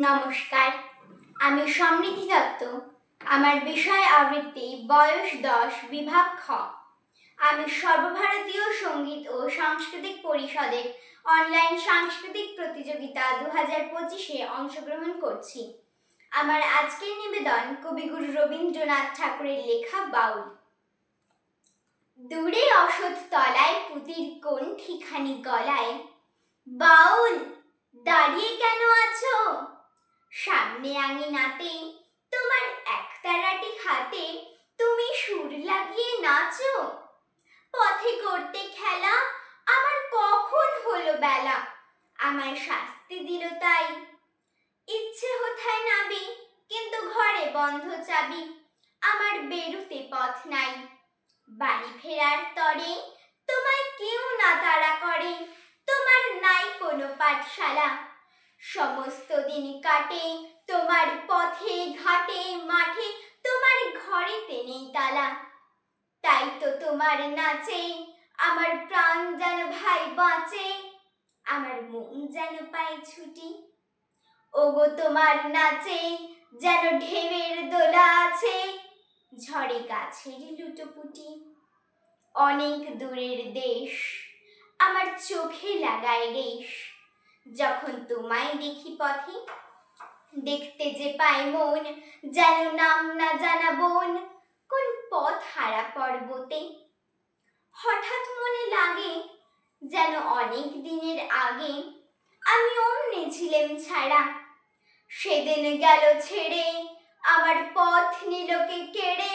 নমস্কার, আমি সমৃদ্ধি দত্ত। আমার বিষয় আবৃত্তি, বয়স 10, বিভাগ খ। আমি সর্বভারতীয় সঙ্গীত ও সাংস্কৃতিক পরিষদের অনলাইন সাংস্কৃতিক প্রতিযোগিতা 2025-এ অংশগ্রহণ করছি। আমার আজকের নিবেদন কবিগুরু রবীন্দ্রনাথ ঠাকুরের লেখা বাউল। দূরে অসৎ তলায় পুতির কোন ঠিখানি গলায়, বাউল দাঁড়িয়ে কেন আছো? সামনে আঙিনাতে তোমার একতারাটি হাতে তুমি সুর লাগিয়ে নাচো। পথে করতে খেলা আমার কখন হলো বেলা, আমায় শাস্তি দিল তাই। ইচ্ছে হোথায় নাবি কিন্তু ঘরে বন্ধ চাবি, আমার বেরুতে পথ নাই। বাড়ি ফেরার তরে তোমায় কেউ না তাড়া করে, তোমার নাই কোনো পাঠশালা। সমস্ত দিন কাটে তোমার পথে ঘাটে মাঠে, তোমার ঘরেতে নেই তালা। তাই তো তোমার নাচে আমার প্রাণ যেন ভাই বাঁচে, আমার মন যেন পায় ছুটি। ওগো তোমার নাচে যেন ঢেউয়ের দোলা আছে, ঝড়ে গাছের লুটোপুটি। অনেক দূরের দেশ আমার চোখে লাগায় রেশ, যখন তোমায় দেখি পথে। দেখতে যে পায় মন যেন নাম না জানা বন, কোন পথ হারা পর্বতে। হঠাৎ মনে লাগে যেন অনেক দিনের আগে আমি অমনে ছিলাম ছাড়া। সেদিন গেল ছেড়ে আমার পথ নিল কে কেড়ে,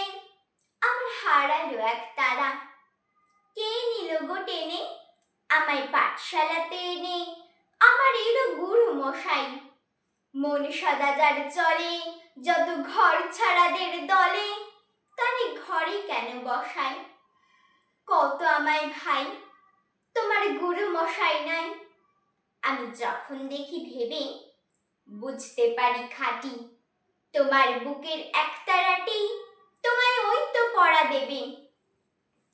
আমার হারালো এক তারা। কে নিল গো টেনে আমায় পাঠশালাতে এনে, আমার এলো গুরু মশাই। মন সদা যার চলে যত ঘর ছাড়াদের দলে, তারে ঘরে কেন বসাই? কত আমায় ভাই তোমার গুরু মশাই নাই। আমি যখন দেখি ভেবে বুঝতে পারি খাঁটি, তোমার বুকের একতারাটি তোমায় ওই তো পড়া দেবে।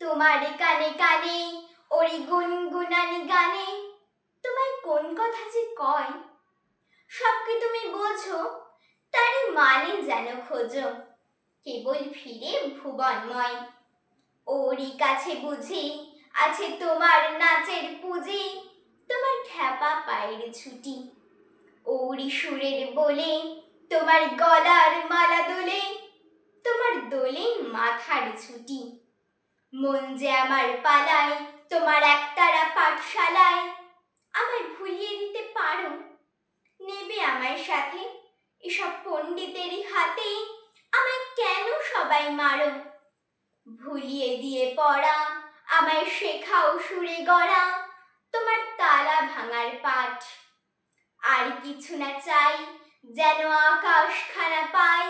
তোমার কানে কানে ওই গুনগুনানি গানে, তোমায় কোন কথা যে কয় সব কি তুমি বোঝো? তারই মানে যেন খোঁজো কেবল ফিরে ভুবনময়। ওরই কাছে বুঝি আছে তোমার নাচের পুঁজি, তোমার খ্যাপা পায়ের ছুটি। ওরই সুরের বলে তোমার গলার মালা দোলে, তোমার দোলে মাথার ছুটি। মন যে আমার পালায় তোমার একতারা পাঠশালায়, আমায় ভুলিয়ে দিতে পারো? নেবে আমায় সাথে এসব পণ্ডিতেরই হাতে, আমায় কেন সবাই মারো? ভুলিয়ে দিয়ে পড়া আমায় শেখাও সুরে গড়া, তোমার তালা ভাঙার পাঠ। আর কিছু না চাই যেন আকাশখানা পাই,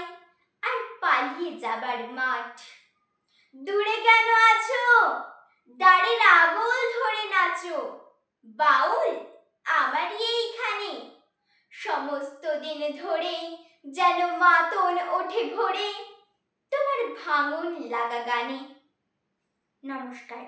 আর পালিয়ে যাবার মাঠ। দূরে কেন আছো? দাঁড়ের আগল ধরে নাচো, বাউল আমারই এইখানে। সমস্ত দিন ধরে যেন মাতন ওঠে ভোরে, তোমার ভাঙন লাগা গানে। নমস্কার।